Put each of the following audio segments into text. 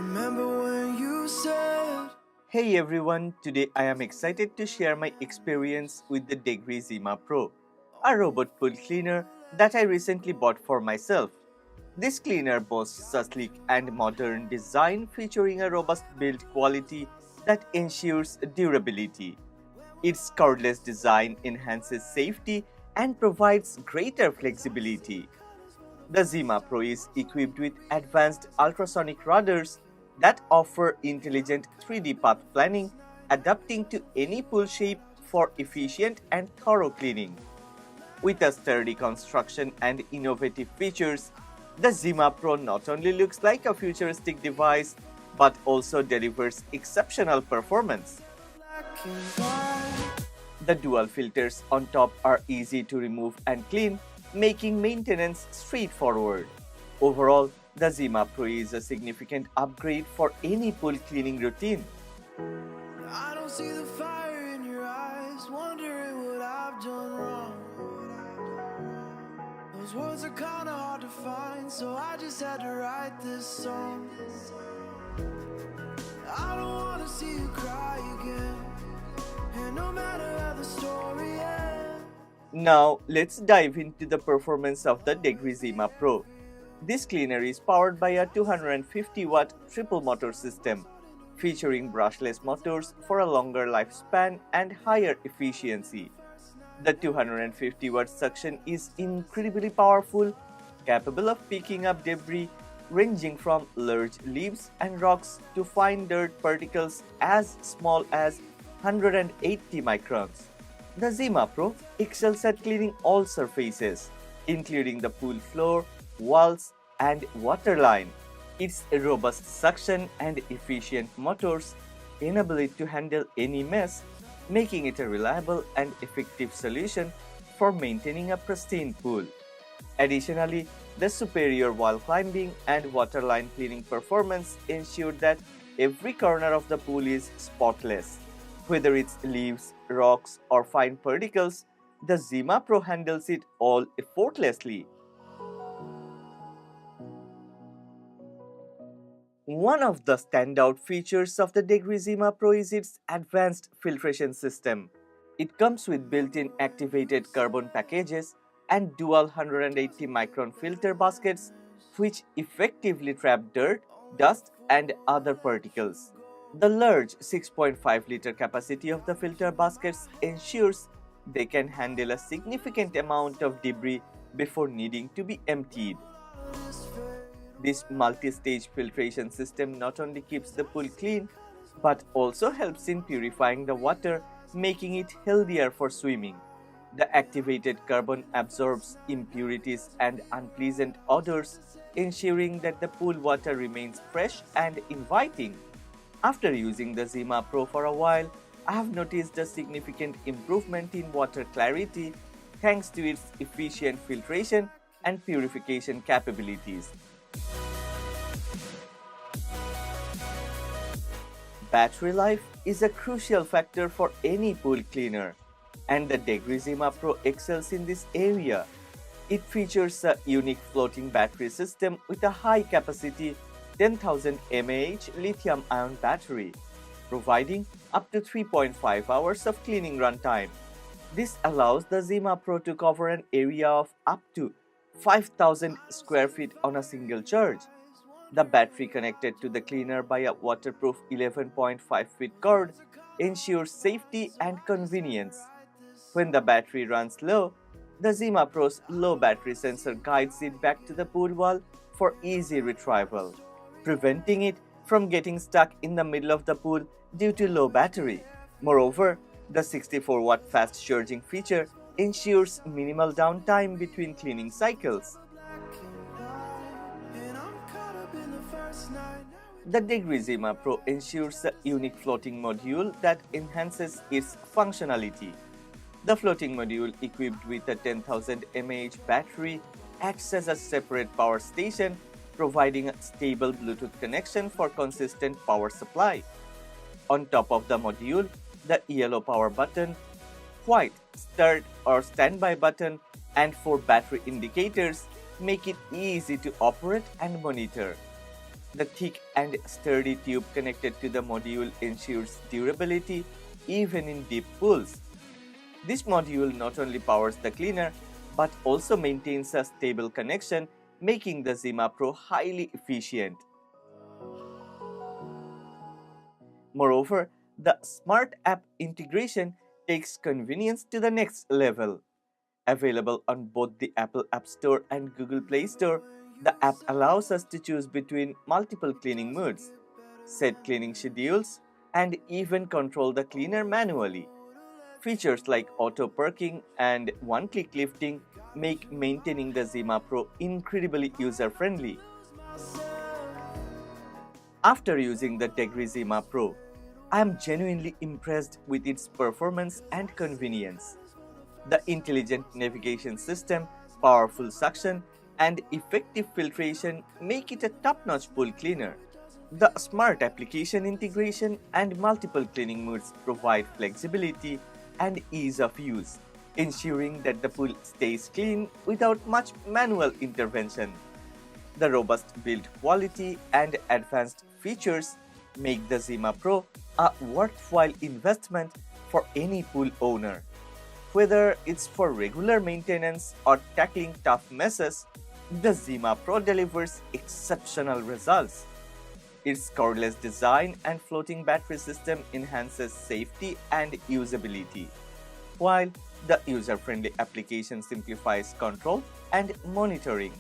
Remember when you said. Hey everyone, today I am excited to share my experience with the Degrii Zima Pro, a robot pool cleaner that I recently bought for myself. This cleaner boasts a sleek and modern design featuring a robust build quality that ensures durability. Its cordless design enhances safety and provides greater flexibility. The Zima Pro is equipped with advanced ultrasonic radars that offer intelligent 3D path planning, adapting to any pool shape for efficient and thorough cleaning. With a sturdy construction and innovative features, the Zima Pro not only looks like a futuristic device but also delivers exceptional performance. Black and white. The dual filters on top are easy to remove and clean, making maintenance straightforward. Overall, the Zima Pro is a significant upgrade for any pool cleaning routine. I don't see the fire in your eyes, wondering what I've done wrong. Those words are kinda hard to find, so I just had to write this song. I don't wanna see you cry again, and no matter how the story ends. Now, let's dive into the performance of the Degrii Zima Pro. This cleaner is powered by a 250-watt triple motor system, featuring brushless motors for a longer lifespan and higher efficiency. The 250-watt suction is incredibly powerful, capable of picking up debris ranging from large leaves and rocks to fine dirt particles as small as 180 microns. The Zima Pro excels at cleaning all surfaces, including the pool floor, walls, and waterline. Its robust suction and efficient motors enable it to handle any mess, making it a reliable and effective solution for maintaining a pristine pool. Additionally, the superior wall climbing and waterline cleaning performance ensure that every corner of the pool is spotless. Whether it's leaves, rocks, or fine particles, the Zima Pro handles it all effortlessly. One of the standout features of the Degrii Zima Pro is its advanced filtration system. It comes with built-in activated carbon packages and dual 180 micron filter baskets which effectively trap dirt, dust, and other particles. The large 6.5-liter capacity of the filter baskets ensures they can handle a significant amount of debris before needing to be emptied. This multi-stage filtration system not only keeps the pool clean but also helps in purifying the water, making it healthier for swimming. The activated carbon absorbs impurities and unpleasant odors, ensuring that the pool water remains fresh and inviting. After using the Zima Pro for a while, I have noticed a significant improvement in water clarity thanks to its efficient filtration and purification capabilities. Battery life is a crucial factor for any pool cleaner, and the Degrii Zima Pro excels in this area. It features a unique floating battery system with a high-capacity 10,000 mAh lithium-ion battery, providing up to 3.5 hours of cleaning runtime. This allows the Zima Pro to cover an area of up to 5,000 square feet on a single charge. The battery connected to the cleaner by a waterproof 11.5 feet cord ensures safety and convenience. When the battery runs low, the Zima Pro's low battery sensor guides it back to the pool wall for easy retrieval, preventing it from getting stuck in the middle of the pool due to low battery. Moreover, the 64-watt fast charging feature ensures minimal downtime between cleaning cycles. The Degrii Zima Pro ensures a unique floating module that enhances its functionality. The floating module, equipped with a 10,000 mAh battery, acts as a separate power station, providing a stable Bluetooth connection for consistent power supply. On top of the module, the yellow power button, white start or standby button, and 4 battery indicators make it easy to operate and monitor. The thick and sturdy tube connected to the module ensures durability even in deep pools. This module not only powers the cleaner but also maintains a stable connection, making the Zima Pro highly efficient. Moreover, the smart app integration takes convenience to the next level. Available on both the Apple App Store and Google Play Store, the app allows us to choose between multiple cleaning modes, set cleaning schedules, and even control the cleaner manually. Features like auto perking and one-click lifting make maintaining the Zima Pro incredibly user-friendly. After using the Degrii Zima Pro, I am genuinely impressed with its performance and convenience. The intelligent navigation system, powerful suction, and effective filtration make it a top-notch pool cleaner. The smart application integration and multiple cleaning modes provide flexibility and ease of use, ensuring that the pool stays clean without much manual intervention. The robust build quality and advanced features make the Zima Pro a worthwhile investment for any pool owner. Whether it's for regular maintenance or tackling tough messes, the Zima Pro delivers exceptional results. Its cordless design and floating battery system enhances safety and usability, while the user-friendly application simplifies control and monitoring.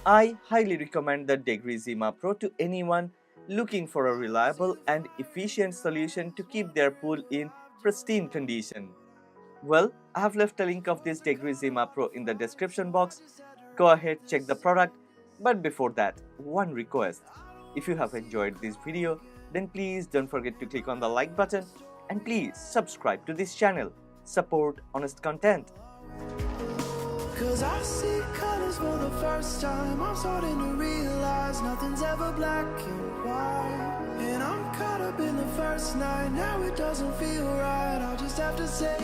I highly recommend the Degrii Zima Pro to anyone looking for a reliable and efficient solution to keep their pool in pristine condition. Well, I have left a link of this Degrii Zima Pro in the description box. Go ahead, check the product. But before that, one request. If you have enjoyed this video, then please don't forget to click on the like button and please subscribe to this channel. Support honest content. Cause I see colors for the first time. I'm starting to realize nothing's ever black and white. And I'm caught up in the first night. Now it doesn't feel right. I'll just have to say